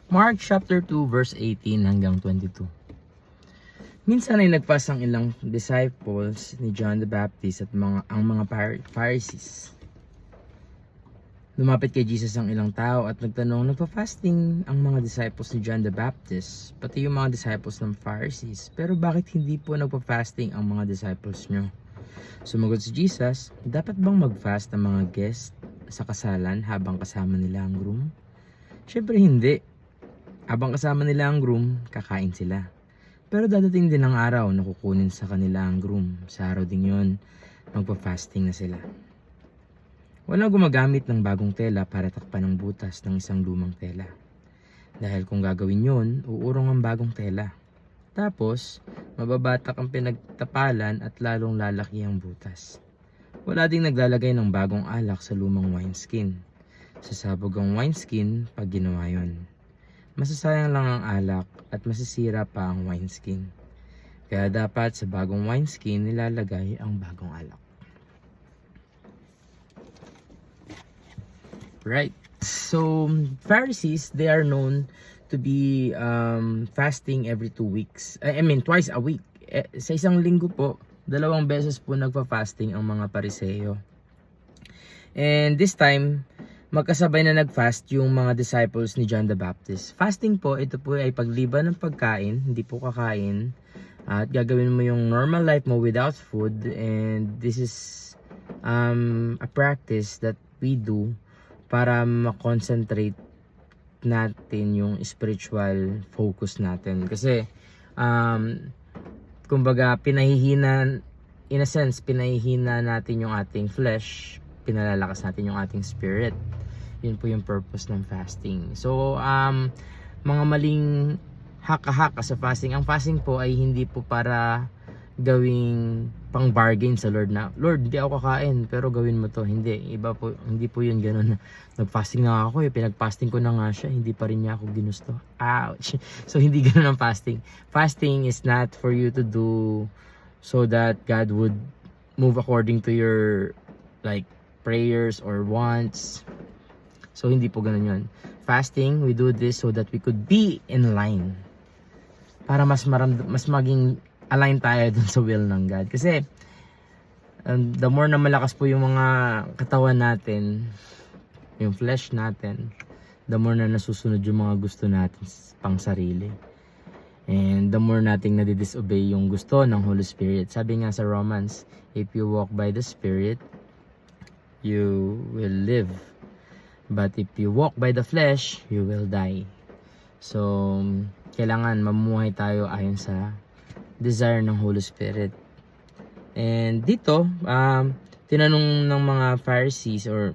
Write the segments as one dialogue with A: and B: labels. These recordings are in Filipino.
A: Mark chapter 2 verse 18 hanggang 22. Minsan ay nagfast ang ilang disciples ni John the Baptist at ang mga Pharisees. Lumapit kay Jesus ang ilang tao at nagtanong, nagpa-fasting ang mga disciples ni John the Baptist, pati yung mga disciples ng Pharisees, pero bakit hindi po nagpa-fasting ang mga disciples nyo? Sumagot si Jesus, dapat bang mag-fast ang mga guest sa kasalan habang kasama nila ang groom? Syempre hindi. Habang kasama nila ang groom, kakain sila. Pero dadating din ang araw na kukunin sa kanila ang groom. Sa araw din yun, magpa-fasting na sila. Walang gumagamit ng bagong tela para takpan ang butas ng isang lumang tela. Dahil kung gagawin yun, uurong ang bagong tela. Tapos, mababatak ang pinagtapalan at lalong lalaki ang butas. Wala ding naglalagay ng bagong alak sa lumang wineskin. Sasabog ang wineskin pag ginawa yun. Masasayang lang ang alak at masisira pa ang wineskin. Kaya dapat sa bagong wineskin nilalagay ang bagong alak. Right. So, Pharisees, they are known to be fasting every 2 weeks. Twice a week. Sa isang linggo po, 2 beses po nagpa-fasting ang mga Pariseo. And this time, magkasabay na nag-fast yung mga disciples ni John the Baptist. Fasting po, ito po ay pagliban ng pagkain, hindi po kakain. At gagawin mo yung normal life mo without food. And this is a practice that we do para ma-concentrate natin yung spiritual focus natin. Kasi, kumbaga, pinahihina, in a sense, pinahihina natin yung ating flesh, pinalalakas natin yung ating spirit. Yun po yung purpose ng fasting. So, mga maling haka-haka sa fasting. Ang fasting po ay hindi po para gawing pang bargain sa Lord na, Lord, hindi ako kakain, pero gawin mo to. Hindi. Iba po, hindi po yun ganun. Nag-fasting na ako, pinag-fasting ko na nga siya, hindi pa rin niya ako ginusto. Ouch! So, hindi ganun ang fasting. Fasting is not for you to do so that God would move according to your, like, prayers or wants. So, hindi po ganun yun. Fasting, we do this so that we could be in line. Para mas maging align tayo dun sa will ng God. Kasi, the more na malakas po yung mga katawan natin, yung flesh natin, the more na nasusunod yung mga gusto natin pang sarili. And the more nating nadidisobey yung gusto ng Holy Spirit. Sabi nga sa Romans, if you walk by the Spirit, you will live. But if you walk by the flesh, you will die. So, kailangan mamuhay tayo ayon sa desire ng Holy Spirit. And dito, tinanong ng mga Pharisees or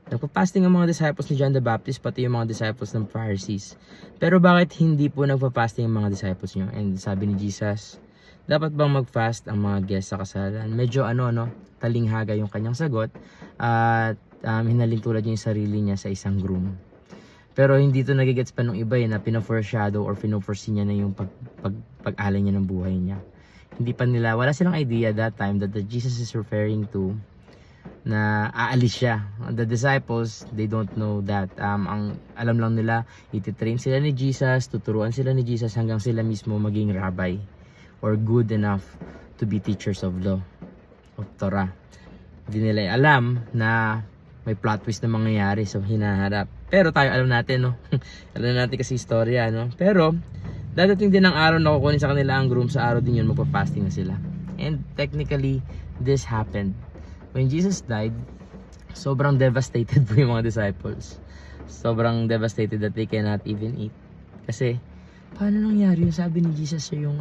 A: nagpa-fasting ang mga disciples ni John the Baptist, pati yung mga disciples ng Pharisees. Pero bakit hindi po nagpa-fasting ang mga disciples nyo? And sabi ni Jesus, dapat bang mag-fast ang mga guests sa kasalan? Medyo talinghaga yung kanyang sagot. At hinalin tulad yung sarili niya sa isang groom. Pero hindi to nagigets pa nung iba na pina-foreshadow or pino-foresee niya na yung pag-alay niya ng buhay niya. Hindi pa nila, wala silang idea that time that the Jesus is referring to na aalis siya. The disciples, they don't know that. Ang alam lang nila, ititrain sila ni Jesus, tuturuan sila ni Jesus hanggang sila mismo maging rabbi or good enough to be teachers of law, of Torah. Hindi nila alam na may plot twist na mangyayari sa hinaharap. Pero tayo alam natin, no? Alam natin kasi istorya, no? Pero, dadating din ang araw na kukunin sa kanila ang groom, sa araw din yun magpa-fasting na sila. And technically, this happened. When Jesus died, sobrang devastated po yung mga disciples. Sobrang devastated that they cannot even eat. Kasi, paano nangyari yung sabi ni Jesus siya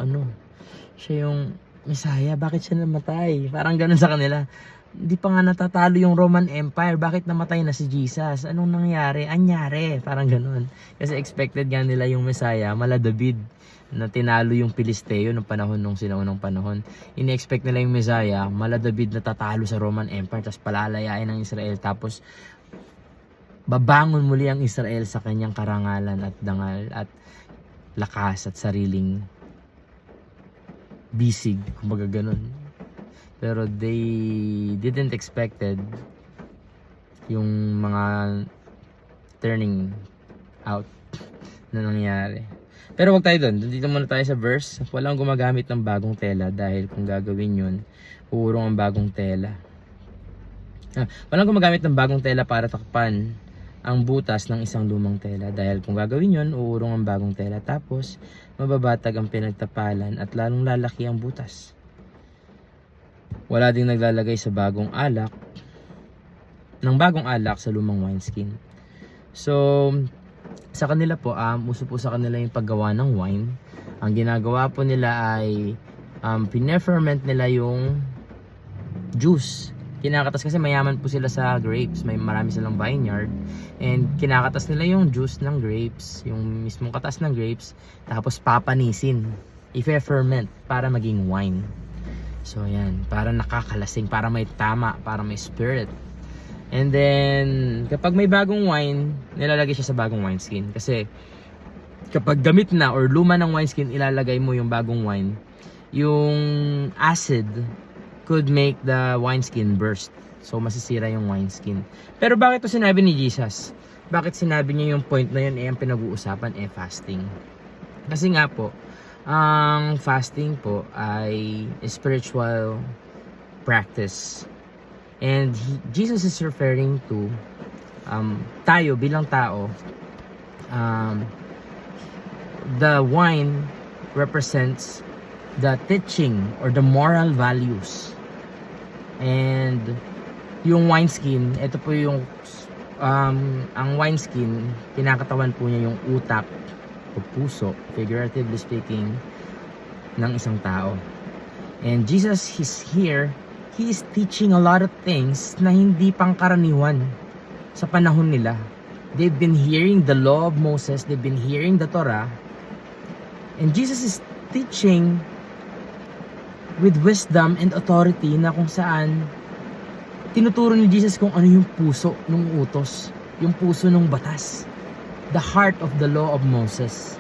A: yung Messiah, bakit siya namatay? Parang ganun sa kanila. Hindi pa nga natatalo yung Roman Empire. Bakit namatay na si Jesus? Anong nangyari? Anyari? Parang ganun. Kasi expected nga nila yung Messiah, mala David, na tinalo yung Pilisteo ng panahon nung sinaunang panahon. Ini-expect nila yung Messiah, mala David na tatalo sa Roman Empire, tapos palalayain ng Israel, tapos babangon muli ang Israel sa kanyang karangalan at dangal at lakas at sariling bisig, kumbaga ganun. Pero they didn't expected yung mga turning out na nangyari. Pero wag tayo doon. Dito muna tayo sa verse. Walang gumagamit ng bagong tela dahil kung gagawin yun, uurong ang bagong tela. Walang gumagamit ng bagong tela para takpan ang butas ng isang lumang tela dahil kung gagawin yun, uurong ang bagong tela. Tapos, mababatag ang pinagtapalan at lalong lalaki ang butas. Wala ding naglalagay sa bagong alak sa lumang wineskin. So, sa kanila po, uso po sa kanila yung paggawa ng wine. Ang ginagawa po nila ay pine-ferment nila yung juice. Kinakatas kasi mayaman po sila sa grapes. Marami silang vineyard. And kinakatas nila yung juice ng grapes, yung mismong katas ng grapes, tapos papanisin. I-ferment para maging wine. So yan, para nakakalasing, para may tama, para may spirit. And then, kapag may bagong wine, nilalagay siya sa bagong wineskin. Kasi, kapag gamit na or luma ng wineskin, ilalagay mo yung bagong wine, yung acid could make the wineskin burst. So, masisira yung wineskin. Pero bakit to sinabi ni Jesus? Bakit sinabi niya yung point na yun, ang pinag-uusapan, fasting? Kasi nga po, ang fasting po ay spiritual practice. And Jesus is referring to tayo bilang tao. The wine represents the teaching or the moral values. And yung wineskin, ito po yung ang wineskin, kinakatawan po niya yung utak o puso, figuratively speaking, ng isang tao. And Jesus is here. He is teaching a lot of things na hindi pangkaraniwan sa panahon nila. They've been hearing the law of Moses, they've been hearing the Torah, and Jesus is teaching with wisdom and authority na kung saan tinuturo ni Jesus kung ano yung puso ng utos, yung puso ng batas, the heart of the law of Moses.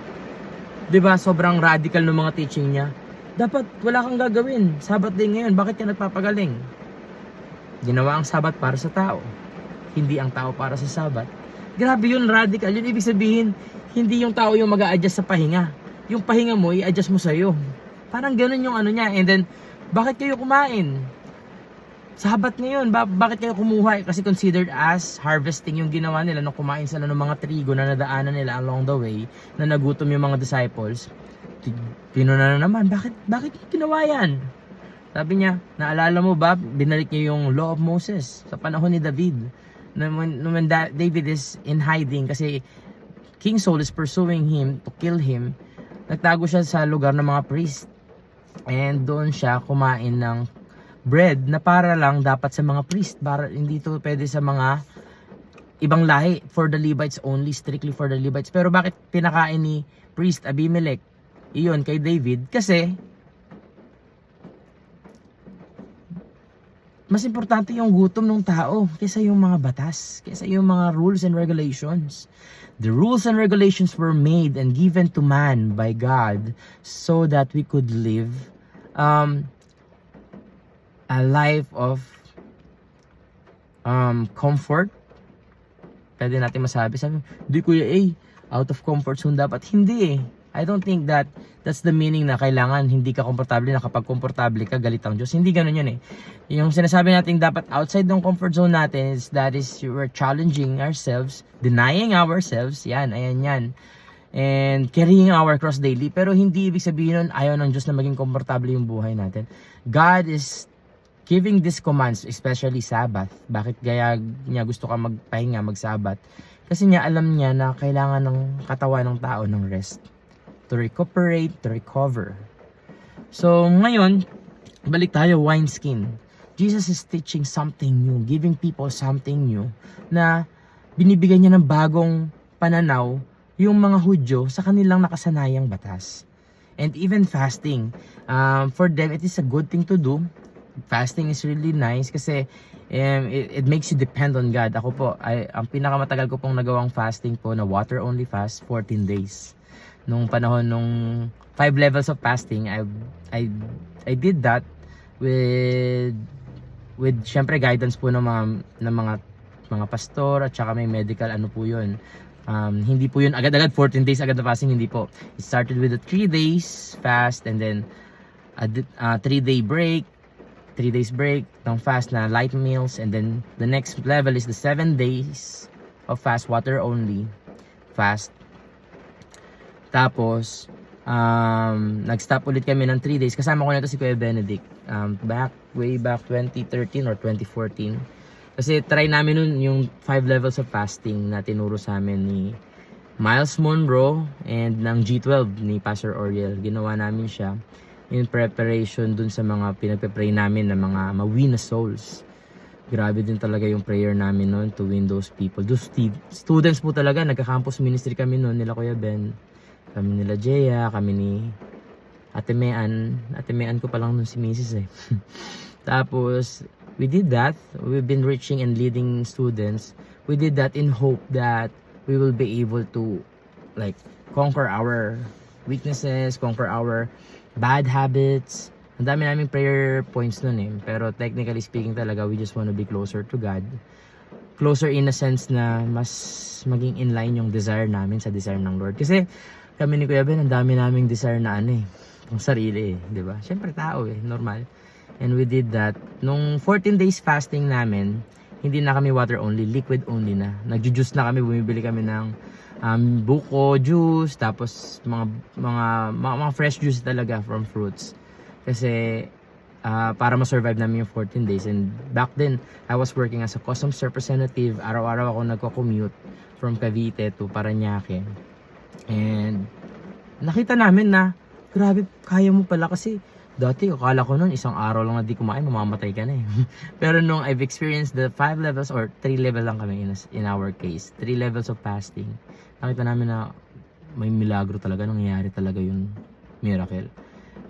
A: Diba, sobrang radical ng mga teaching niya. Dapat wala kang gagawin. Sabat day ngayon, bakit ka nagpapagaling? Ginawa ang sabat para sa tao, hindi ang tao para sa sabat. Grabe yun, radical. Yun ibig sabihin, hindi yung tao yung mag-a-adjust sa pahinga. Yung pahinga mo, i-adjust mo sa'yo. Parang ganun yung ano niya. And then, bakit kayo kumain? Sabat ngayon, bakit kayo kumuha? Kasi considered as harvesting yung ginawa nila nung kumain sila ng mga trigo na nadaanan nila along the way, na nagutom yung mga disciples. Pinuna na naman, bakit ginawa yan? Sabi niya, naalala mo ba, binalik niya yung law of Moses sa panahon ni David. When David is in hiding kasi King Saul is pursuing him to kill him, nagtago siya sa lugar ng mga priest. And doon siya kumain ng bread na para lang dapat sa mga priest. Para hindi to pwede sa mga ibang lahi, for the Levites only, strictly for the Levites. Pero bakit pinakain ni priest Abimelech iyon kay David? Kasi mas importante yung gutom ng tao kaysa yung mga batas, kaysa yung mga rules and regulations. The rules and regulations were made and given to man by God so that we could live a life of comfort. Pwede natin masabi, di kuya out of comfort zone dapat. Hindi I don't think that's the meaning na kailangan hindi ka komportable, na kapag komportable ka, galit ang Diyos. Hindi ganun yun Yung sinasabi natin dapat outside ng comfort zone natin is that is we're challenging ourselves, denying ourselves, ayan, and carrying our cross daily. Pero hindi ibig sabihin nun ayaw ng Diyos na maging komportable yung buhay natin. God is giving these commands, especially Sabbath. Bakit kaya niya gusto ka magpahinga, mag-Sabbath? Kasi niya alam niya na kailangan ng katawan ng tao ng rest, to recuperate, to recover. So ngayon, balik tayo, wineskin. Jesus is teaching something new, giving people something new, na binibigyan niya ng bagong pananaw yung mga Hudyo sa kanilang nakasanayang batas. And even fasting, for them, it is a good thing to do. Fasting is really nice kasi it makes you depend on God. Ako po, ang pinakamatagal ko pong nagawang fasting po na water only fast, 14 days. Nung panahon nung 5 levels of fasting, I did that with syempre guidance po ng mga pastor at saka may medical po yun. Hindi po yun agad-agad 14 days agad na fasting, hindi po. It started with a 3 days fast and then a 3-day break, 3 days break ng fast na light meals, and then the next level is the 7 days of fast, water only fast. Tapos nag-stop ulit kami ng 3 days. Kasama ko na ito si Kuya Benedict way back 2013 or 2014. Kasi try namin nun yung 5 levels of fasting na tinuro sa amin ni Miles Monroe and ng G12 ni Pastor Oriel. Ginawa namin siya in preparation dun sa mga pinagpe-pray namin na mga mawin na souls. Grabe din talaga yung prayer namin noon to win those people. Those students po talaga, nagka-campus ministry kami noon, nila Kuya Ben, kami nila Jeya, kami ni Ate Mean ko pa lang nun si Mrs. Tapos we did that. We've been reaching and leading students. We did that in hope that we will be able to like conquer our weaknesses, conquer our bad habits. Ang dami naming prayer points nun Pero technically speaking talaga, we just want to be closer to God. Closer in a sense na mas maging in line yung desire namin sa desire ng Lord. Kasi kami ni Kuya Ben, ang dami naming desire na pang sarili di ba? Syempre tao normal. And we did that. Nung 14 days fasting namin, hindi na kami water only, liquid only na. Nagju-juice na kami, bumibili kami ng buko juice, tapos mga fresh juice talaga from fruits. Kasi para ma-survive namin yung 14 days. And back then, I was working as a customs representative. Araw-araw ako nagko-commute from Cavite to Parañaque. And nakita namin na grabe, kaya mo pala kasi dati akala ko noon isang araw lang na di kumain, mamamatay ka na Pero nung I've experienced the 5 levels or 3 level lang kami in our case, 3 levels of fasting, nakita namin na may milagro talaga, nangyayari talaga yung miracle.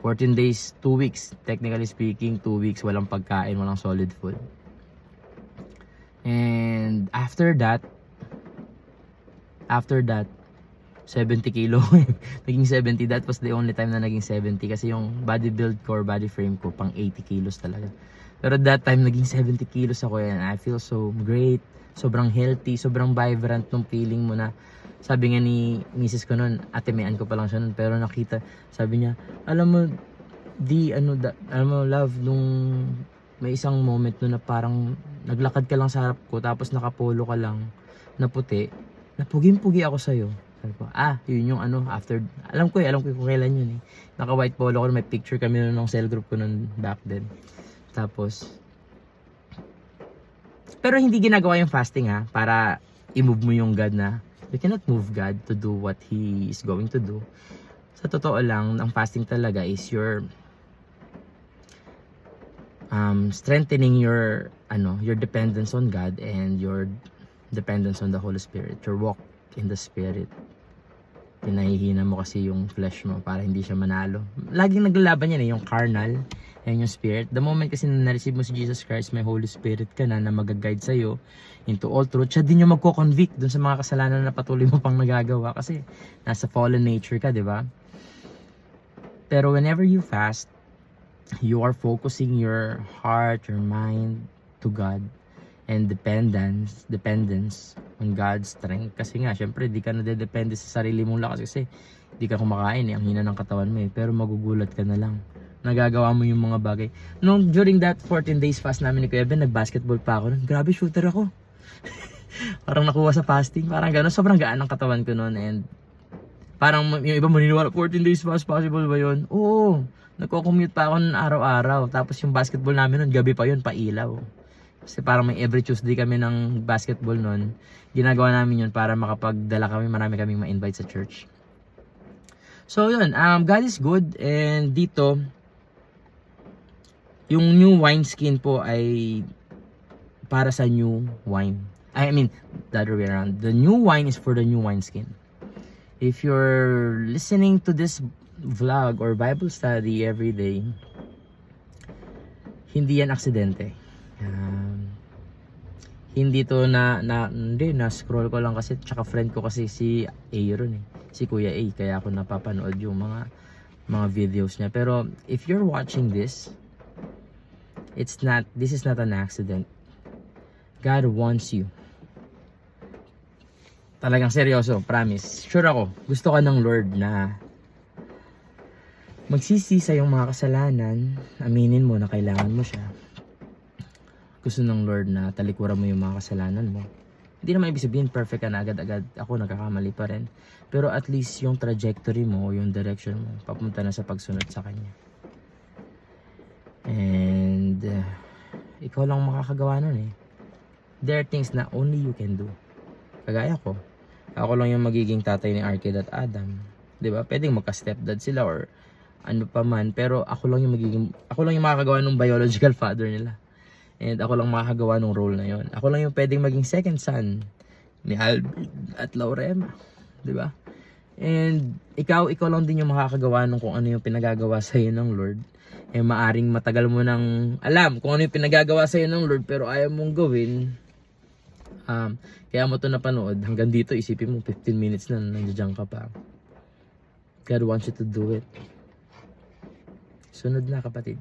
A: 14 days, 2 weeks, technically speaking, 2 weeks, walang pagkain, walang solid food. And after that, 70 kilo. Naging 70. That was the only time na naging 70. Kasi yung body build ko or body frame ko, pang 80 kilos talaga. Pero that time, naging 70 kilos ako. And I feel so great. Sobrang healthy. Sobrang vibrant nung feeling mo na. Sabi nga ni Mrs. ko nun, Ate Mean ko pa lang siya nun. Pero nakita, sabi niya, alam mo, love, nung may isang moment nun na parang naglakad ka lang sa harap ko, tapos nakapolo ka lang, na puti, napuging-pugi ako sa'yo. Sabi ko, yun yung after, alam ko kung kailan yun Naka white polo ko, may picture kami nun ng cell group ko nun back then. Tapos, pero hindi ginagawa yung fasting para i-move mo yung God na, you cannot move God to do what He is going to do. Sa totoo lang, ang fasting talaga is your strengthening your dependence on God and your dependence on the Holy Spirit, your walk in the Spirit. Pinahihina mo kasi yung flesh mo para hindi siya manalo. Laging naglalaban yan yung carnal and yung spirit. The moment kasi na-receive mo si Jesus Christ, may Holy Spirit ka na mag-guide sa'yo into all truth. Siya din yung magko-convict dun sa mga kasalanan na patuloy mo pang nagagawa kasi nasa fallen nature ka, di ba? Pero whenever you fast, you are focusing your heart, your mind to God and dependence on God's strength. Kasi nga, syempre, di ka nadedepende sa sarili mong lakas kasi di ka kumakain ang hina ng katawan mo pero magugulat ka na lang. Nagagawa mo yung mga bagay. During that 14 days fast namin ni Kuya Ben, nag-basketball pa ako nun. Grabe, shooter ako. Parang nakuha sa fasting, parang gano'n. Sobrang gaan ng katawan ko nun and parang yung iba maniniwala, 14 days fast, possible ba yun? Oo, nagko-commute pa ako nun araw-araw. Tapos yung basketball namin nun, gabi pa yun, pailaw. Kasi parang may every Tuesday kami ng basketball nun. Ginagawa namin yun para makapagdala kami, marami kaming ma-invite sa church. So yun, God is good. And dito, yung new wineskin po ay para sa new wine. I mean, the other way around. The new wine is for the new wineskin. If you're listening to this vlog or Bible study every day, hindi yan aksidente. Hindi to na scroll ko lang kasi tsaka friend ko kasi si Aaron si Kuya A, kaya ako napapanood yung mga videos niya. Pero if you're watching this, this is not an accident. God wants you Talagang seryoso, promise. Sure ako, gusto ka ng Lord na magsisi sa iyong mga kasalanan, aminin mo na kailangan mo siya. Gusto ng Lord na talikuran mo yung mga kasalanan mo. Hindi naman ibig sabihin perfect ka na agad-agad. Ako nagkakamali pa rin. Pero at least yung trajectory mo, yung direction mo, papunta na sa pagsunod sa Kanya. And ikaw lang makakagawa nun eh. There are things na only you can do. Kagaya ko. Ako lang yung magiging tatay ni Arkid at Adam. 'Di ba? Pwedeng magka-stepdad sila or ano pa man, pero ako lang yung makakagawa ng biological father nila. And ako lang makakagawa ng role na 'yon. Ako lang yung pwedeng maging second son ni Alvin at Laurema, 'di ba? And ikaw lang din yung makakagawa ng kung ano yung pinagagawa sa iyo ng Lord. Eh maaring matagal mo nang alam kung ano yung pinagagawa sa iyo ng Lord pero ayaw mong gawin. Kaya mo to napanood hanggang dito, isipin mo 15 minutes na nandiyan ka pa. God wants you to do it. Sunod na, kapatid.